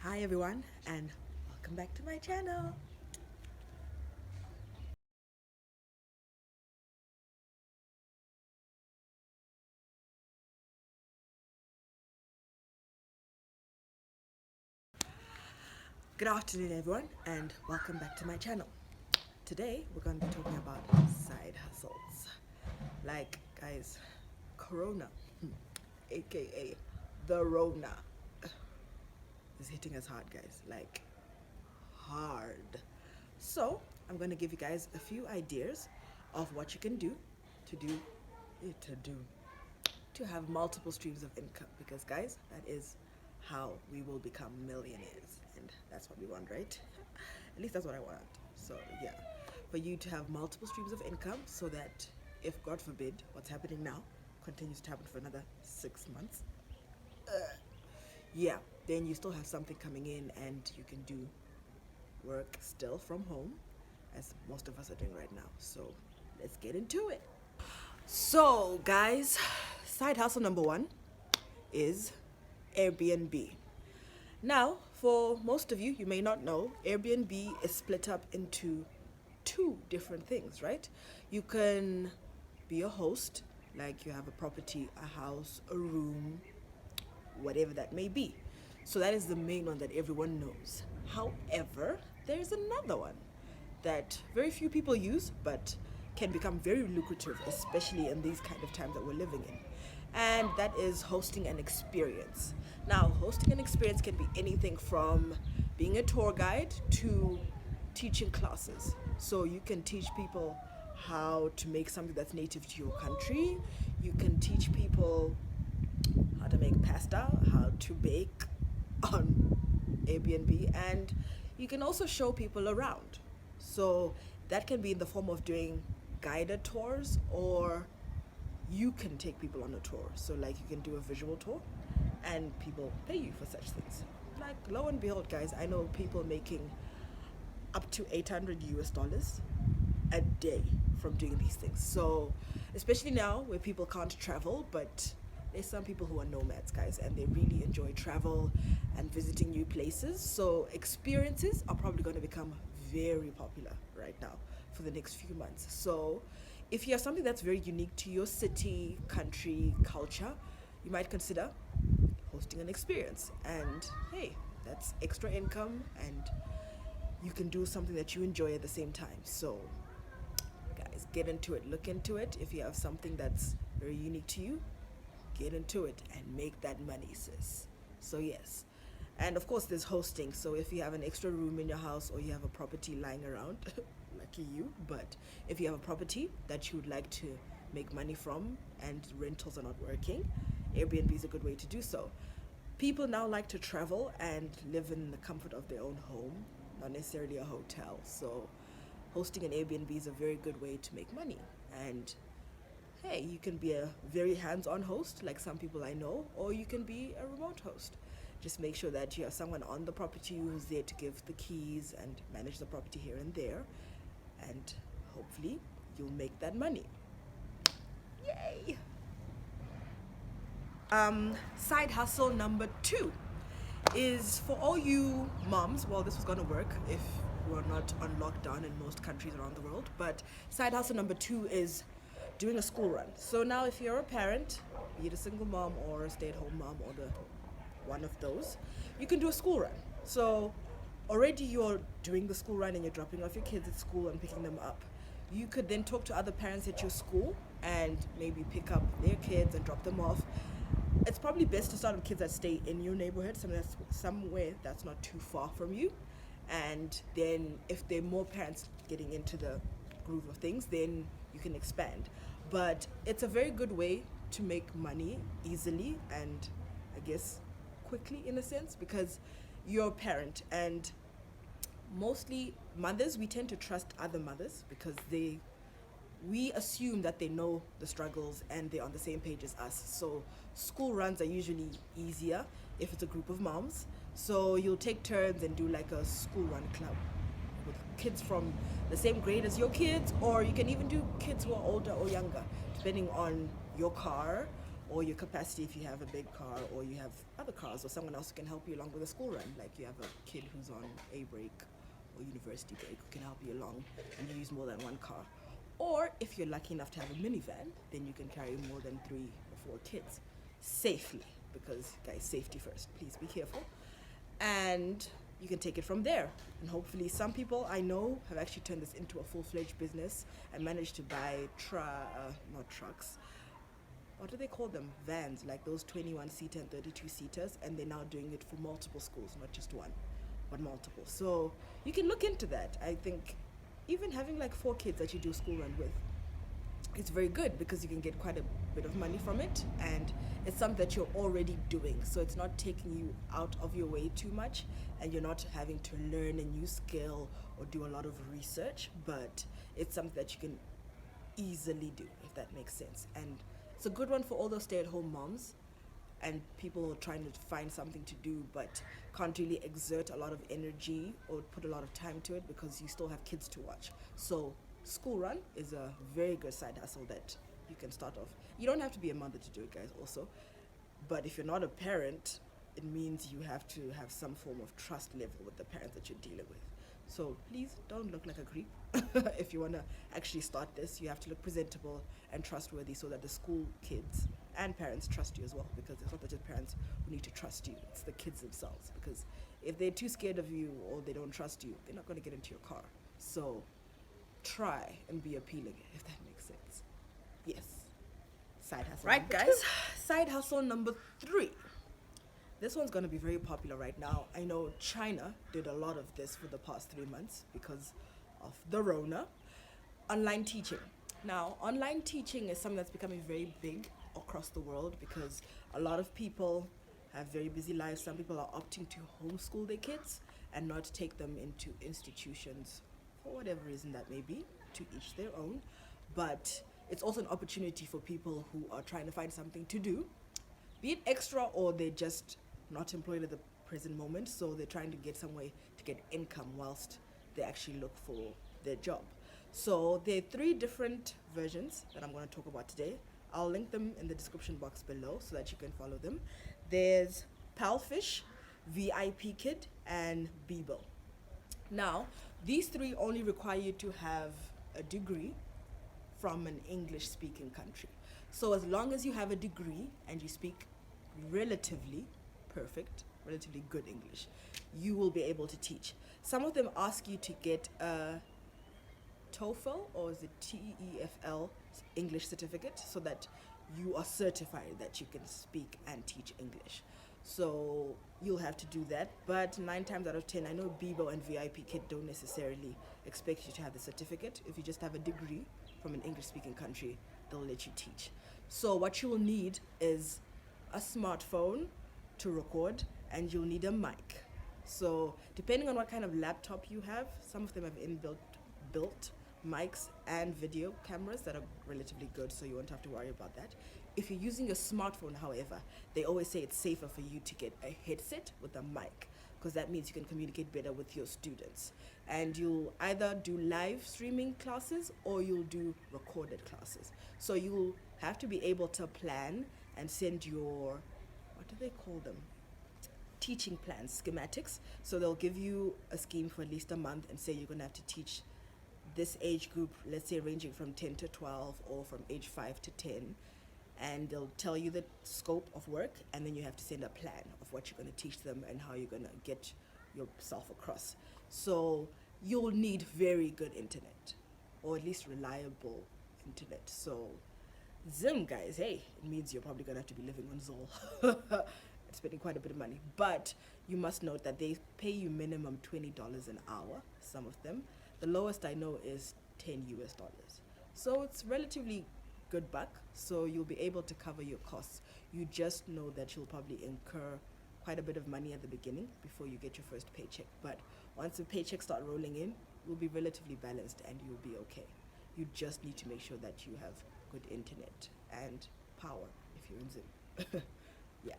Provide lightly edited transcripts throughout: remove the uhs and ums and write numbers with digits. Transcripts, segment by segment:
Hi everyone and welcome back to my channel. Good afternoon everyone and welcome back to my channel. Today we're going to be talking about side hustles. Like guys, Corona, aka the Rona, is hitting us hard guys, like hard. So I'm going to give you guys a few ideas of what you can do to to have multiple streams of income, because guys, that is how we will become millionaires, and that's what we want, right? At least that's what I want. So yeah, for you to have multiple streams of income, so that if God forbid what's happening now continues to happen for another 6 months, yeah, then you still have something coming in and you can do work still from home, as most of us are doing right now. So let's get into it. So guys, side hustle number one is Airbnb. Now, for most of you, you may not know, Airbnb is split up into two different things, right? You can be a host, like you have a property, a house, a room, whatever that may be. So that is the main one that everyone knows. However, there's another one that very few people use, but can become very lucrative, especially in these kind of times that we're living in. And that is hosting an experience. Now, hosting an experience can be anything from being a tour guide to teaching classes. So you can teach people how to make something that's native to your country. You can teach people how to make pasta, how to bake on Airbnb, and you can also show people around. So that can be in the form of doing guided tours, or you can take people on a tour. So like you can do a visual tour and people pay you for such things. Like lo and behold guys, I know people making up to 800 US dollars a day from doing these things. So especially now where people can't travel, but there's some people who are nomads guys, and they really enjoy travel and visiting new places. So experiences are probably going to become very popular right now for the next few months. So if you have something that's very unique to your city, country, culture, you might consider hosting an experience. And hey, that's extra income, and you can do something that you enjoy at the same time. So guys, get into it, look into it. If you have something that's very unique to you, get into it and make that money, sis. So yes, and of course there's hosting. So if you have an extra room in your house, or you have a property lying around lucky you, but if you have a property that you would like to make money from and rentals are not working, Airbnb is a good way to do so. People now like to travel and live in the comfort of their own home, not necessarily a hotel. So hosting an Airbnb is a very good way to make money. And hey, you can be a very hands-on host like some people I know, or you can be a remote host. Just make sure that you have someone on the property who's there to give the keys and manage the property here and there, and hopefully you'll make that money. Yay! Side hustle number two is for all you moms. Well, this was gonna work if we're not on lockdown in most countries around the world, but side hustle number two is doing a school run. So now if you're a parent, be it a single mom or a stay-at-home mom, or the one of those, you can do a school run. So already you're doing the school run and you're dropping off your kids at school and picking them up. You could then talk to other parents at your school and maybe pick up their kids and drop them off. It's probably best to start with kids that stay in your neighborhood, somewhere that's not too far from you. And then if there are more parents getting into the groove of things, then you can expand. But it's a very good way to make money easily and I guess quickly, in a sense, because you're a parent, and mostly mothers, we tend to trust other mothers because we assume that they know the struggles and they're on the same page as us. So school runs are usually easier if it's a group of moms. So you'll take turns and do like a school run club with kids from the same grade as your kids, or you can even do kids who are older or younger, depending on your car or your capacity if you have a big car, or you have other cars, or someone else who can help you along with a school run, like you have a kid who's on a break or university break who can help you along, and you use more than one car. Or if you're lucky enough to have a minivan, then you can carry more than 3 or 4 kids safely, because guys, safety first, please be careful. And you can take it from there. And hopefully some people I know have actually turned this into a full-fledged business and managed to buy not trucks, what do they call them, vans, like those 21-seater and 32-seaters, and they're now doing it for multiple schools, not just one but multiple. So you can look into that. I think even having like 4 kids that you do school run with, it's very good, because you can get quite a bit of money from it, and it's something that you're already doing, so it's not taking you out of your way too much, and you're not having to learn a new skill or do a lot of research, but it's something that you can easily do, if that makes sense. And it's a good one for all those stay-at-home moms and people trying to find something to do but can't really exert a lot of energy or put a lot of time to it because you still have kids to watch. So school run is a very good side hustle that you can start off. You don't have to be a mother to do it, guys, also, but if you're not a parent, it means you have to have some form of trust level with the parents that you're dealing with. So please don't look like a creep. If you want to actually start this, you have to look presentable and trustworthy, so that the school kids and parents trust you as well, because it's not just parents who need to trust you, it's the kids themselves, because if they're too scared of you or they don't trust you, they're not going to get into your car. So try and be appealing, if that makes sense. Yes. Side hustle. Right, guys. Side hustle number 3. This one's going to be very popular right now. I know China did a lot of this for the past 3 months because of the Rona. Online teaching. Now, online teaching is something that's becoming very big across the world, because a lot of people have very busy lives. Some people are opting to homeschool their kids and not take them into institutions for whatever reason that may be, to each their own. But it's also an opportunity for people who are trying to find something to do, be it extra or they're just not employed at the present moment, so they're trying to get some way to get income whilst they actually look for their job. So there are 3 different versions that I'm going to talk about today. I'll link them in the description box below so that you can follow them. There's Palfish, VIP Kid, and Bebo. Now, these 3 only require you to have a degree from an English-speaking country. So as long as you have a degree and you speak relatively good English, you will be able to teach. Some of them ask you to get a TOEFL, or is it TEFL, English certificate, so that you are certified that you can speak and teach English. So you'll have to do that, but 9 times out of 10, I know Bebo and VIP Kid don't necessarily expect you to have the certificate. If you just have a degree from an English-speaking country, they'll let you teach. So what you will need is a smartphone to record, and you'll need a mic. So depending on what kind of laptop you have, some of them have built mics and video cameras that are relatively good, so you won't have to worry about that. If you're using your smartphone, however, they always say it's safer for you to get a headset with a mic, because that means you can communicate better with your students. And you'll either do live streaming classes or you'll do recorded classes. So you'll have to be able to plan and send your, what do they call them? Teaching plans, schematics. So they'll give you a scheme for at least a month and say you're going to have to teach this age group, let's say ranging from 10 to 12 or from age 5 to 10. And they'll tell you the scope of work, and then you have to send a plan of what you're going to teach them and how you're going to get yourself across. So you'll need very good internet, or at least reliable internet. So Zim, guys, hey, it means you're probably going to have to be living on Zol and spending quite a bit of money. But you must note that they pay you minimum $20 an hour, some of them. The lowest I know is $10 US. So it's relatively good buck, so you'll be able to cover your costs. You just know that you'll probably incur quite a bit of money at the beginning before you get your first paycheck. But once the paychecks start rolling in, you'll be relatively balanced and you'll be okay. You just need to make sure that you have good internet and power if you're in Zim. Yeah.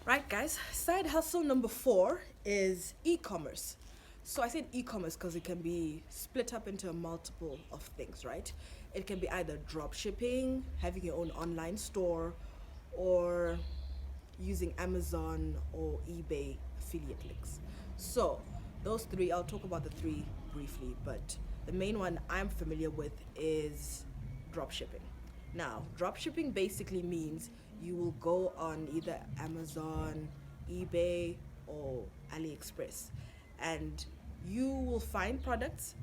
Right, guys, side hustle number 4 is e-commerce. So I said e-commerce because it can be split up into multiple of things, right? It can be either drop shipping, having your own online store, or using Amazon or eBay affiliate links. So those three, I'll talk about the three briefly, but the main one I'm familiar with is dropshipping. Now, dropshipping basically means you will go on either Amazon, eBay, or AliExpress, and you will find products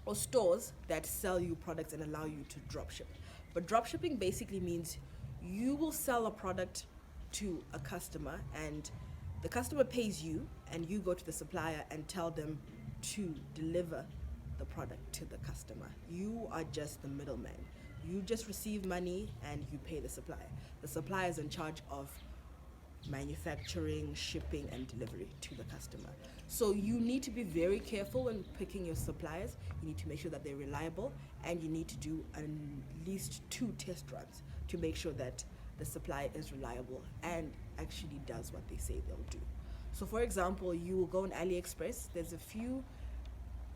or stores that sell you products and allow you to dropship. But dropshipping basically means you will sell a product to a customer, and the customer pays you, and you go to the supplier and tell them to deliver the product to the customer. You are just the middleman. You just receive money and you pay the supplier. The supplier is in charge of manufacturing, shipping, and delivery to the customer. So you need to be very careful when picking your suppliers. You need to make sure that they're reliable, and you need to do at least 2 test runs to make sure that the supplier is reliable and actually does what they say they'll do. So for example, you will go on AliExpress. There's a few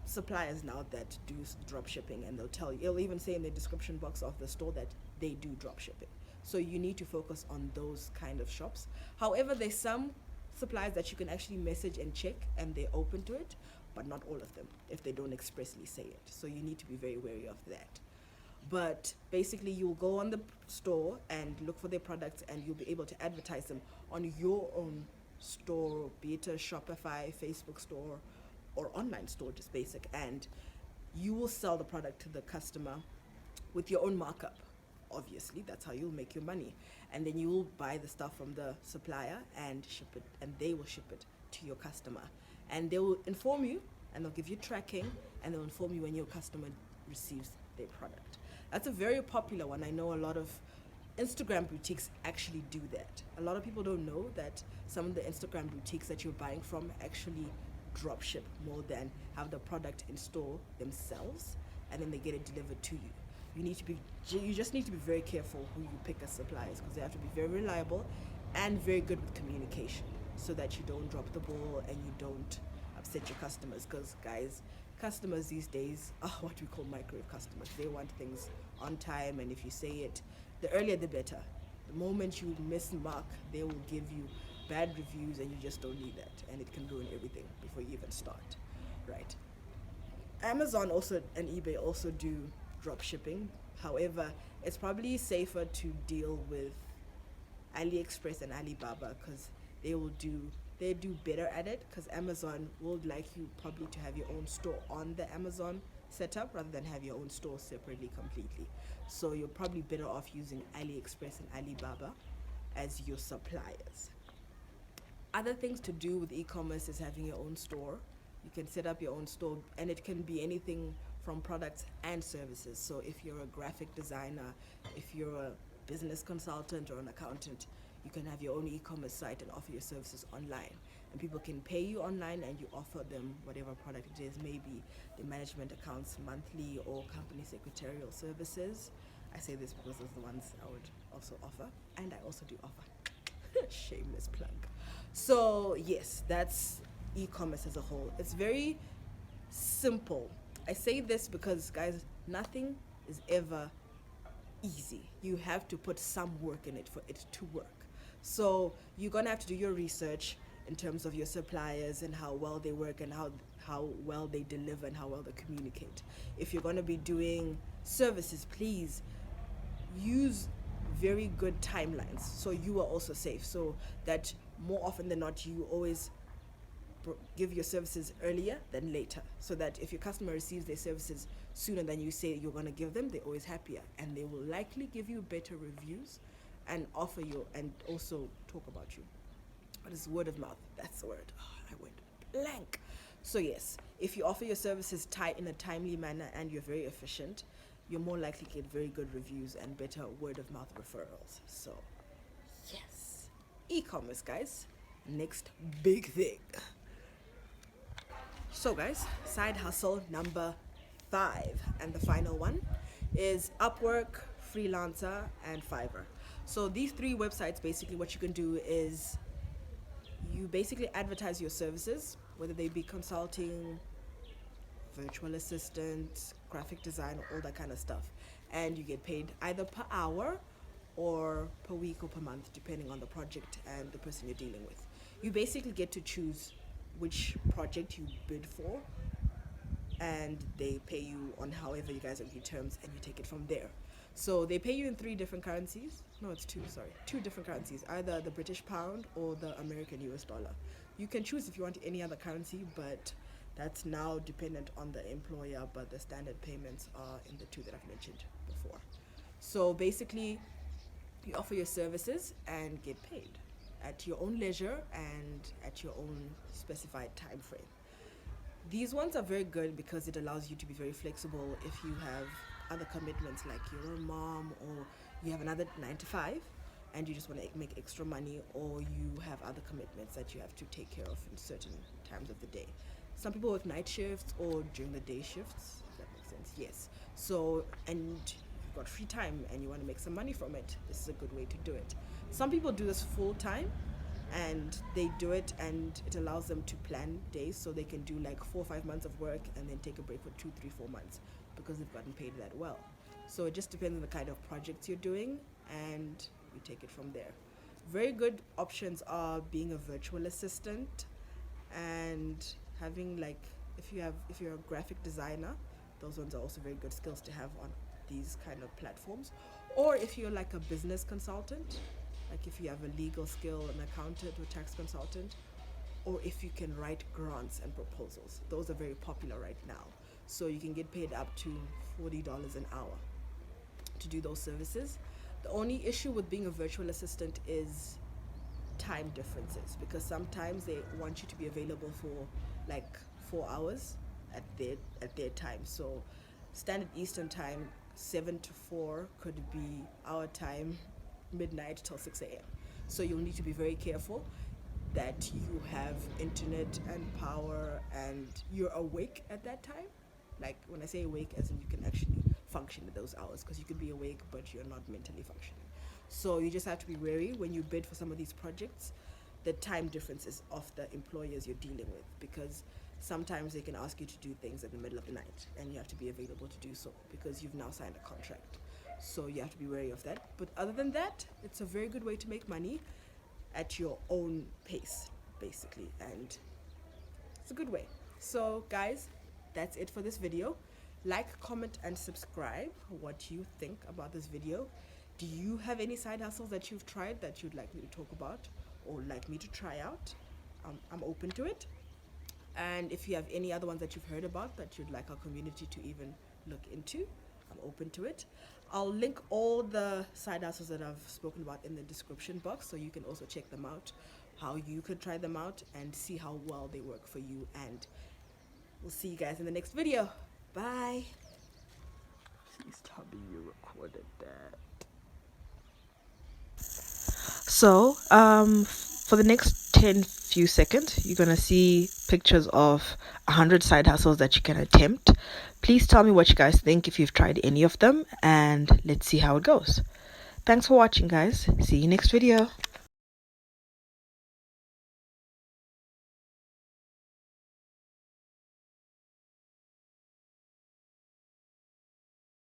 suppliers now that do drop shipping, and it'll even say in the description box of the store that they do drop shipping. So you need to focus on those kind of shops. However, there's some suppliers that you can actually message and check, and they're open to it, but not all of them if they don't expressly say it. So you need to be very wary of that. But basically, you'll go on the store and look for their products, and you'll be able to advertise them on your own store, be it a Shopify, Facebook store, or online store, just basic. And you will sell the product to the customer with your own markup. Obviously, that's how you'll make your money. And then you will buy the stuff from the supplier and ship it, and they will ship it to your customer. And they will inform you, and they'll give you tracking, and they'll inform you when your customer receives their product. That's a very popular one. I know a lot of Instagram boutiques actually do that. A lot of people don't know that some of the Instagram boutiques that you're buying from actually drop ship more than have the product in store themselves, and then they get it delivered to you. You just need to be very careful who you pick as suppliers, because they have to be very reliable and very good with communication, so that you don't drop the ball and you don't upset your customers. Because guys, customers these days are what we call microwave customers. They want things on time, and if you say it, the earlier the better. The moment you miss mark, they will give you bad reviews, and you just don't need that, and it can ruin everything before you even start, right? Amazon also and eBay also do drop shipping. However, it's probably safer to deal with AliExpress and Alibaba, because they do better at it, because Amazon would like you probably to have your own store on the Amazon setup rather than have your own store separately completely. So you're probably better off using AliExpress and Alibaba as your suppliers. Other things to do with e-commerce is having your own store. You can set up your own store, and it can be anything from products and services. So if you're a graphic designer, if you're a business consultant or an accountant, you can have your own e-commerce site and offer your services online. And people can pay you online, and you offer them whatever product it is, maybe the management accounts monthly or company secretarial services. I say this because those are the ones I would also offer, and I also do offer. Shameless plug. So yes, that's e-commerce as a whole. It's very simple. I say this because, guys, nothing is ever easy. You have to put some work in it for it to work. So you're gonna have to do your research in terms of your suppliers and how well they work, and how well they deliver, and how well they communicate. If you're gonna be doing services, please use very good timelines, so you are also safe, so that more often than not you always give your services earlier than later, so that if your customer receives their services sooner than you say you're going to give them, they're always happier, and they will likely give you better reviews and offer you, and also talk about you. What is word of mouth? That's the word. I went blank. So yes, if you offer your services in a timely manner and you're very efficient, you're more likely to get very good reviews and better word of mouth referrals. So yes, e-commerce, guys, next big thing. So guys, side hustle number 5, and the final one, is Upwork, Freelancer, and Fiverr. So these 3 websites, basically what you can do is you basically advertise your services, whether they be consulting, virtual assistant, graphic design, all that kind of stuff, and you get paid either per hour or per week or per month, depending on the project and the person you're dealing with. You basically get to choose which project you bid for, and they pay you on however you guys agree terms, and you take it from there. So they pay you in three different currencies. No, it's two, sorry. Two different currencies, either the British pound or the American US dollar. You can choose if you want any other currency, but that's now dependent on the employer, but the standard payments are in the two that I've mentioned before. So basically, you offer your services and get paid at your own leisure and at your own specified time frame. These ones are very good because it allows you to be very flexible if you have other commitments, like you're a mom or you have another 9 to 5 and you just want to make extra money, or you have other commitments that you have to take care of in certain times of the day. Some people work night shifts or during the day shifts, if that makes sense. Yes. So, and you've got free time and you want to make some money from it, this is a good way to do it. Some people do this full time, and they do it and it allows them to plan days, so they can do like 4 or 5 months of work and then take a break for 2, 3, 4 months because they've gotten paid that well. So it just depends on the kind of projects you're doing, and you take it from there. Very good options are being a virtual assistant and having, like, if you're a graphic designer, those ones are also very good skills to have on these kind of platforms. Or if you're like a business consultant, like if you have a legal skill, an accountant or tax consultant, or if you can write grants and proposals. Those are very popular right now. So you can get paid up to $40 an hour to do those services. The only issue with being a virtual assistant is time differences, because sometimes they want you to be available for like 4 hours at their time. So standard Eastern time, 7 to 4 could be our time, midnight till 6 a.m. So you'll need to be very careful that you have internet and power and you're awake at that time. Like when I say awake, as in you can actually function at those hours, because you could be awake but you're not mentally functioning. So you just have to be wary when you bid for some of these projects, the time differences of the employers you're dealing with, because sometimes they can ask you to do things in the middle of the night and you have to be available to do so because you've now signed a contract. So you have to be wary of that. But other than that, it's a very good way to make money at your own pace, basically, and it's a good way. So guys, that's it for this video. Like, comment, and subscribe what you think about this video. Do you have any side hustles that you've tried that you'd like me to talk about or like me to try out? I'm open to it. And if you have any other ones that you've heard about that you'd like our community to even look into, I'm open to it. I'll link all the side hustles that I've spoken about in the description box, so you can also check them out, how you could try them out and see how well they work for you. And we'll see you guys in the next video. Bye. Please tell me you recorded that. So, for the next 10 few seconds, you're going to see pictures of 100 side hustles that you can attempt. Please tell me what you guys think, if you've tried any of them, and let's see how it goes. Thanks for watching, guys. See you next video.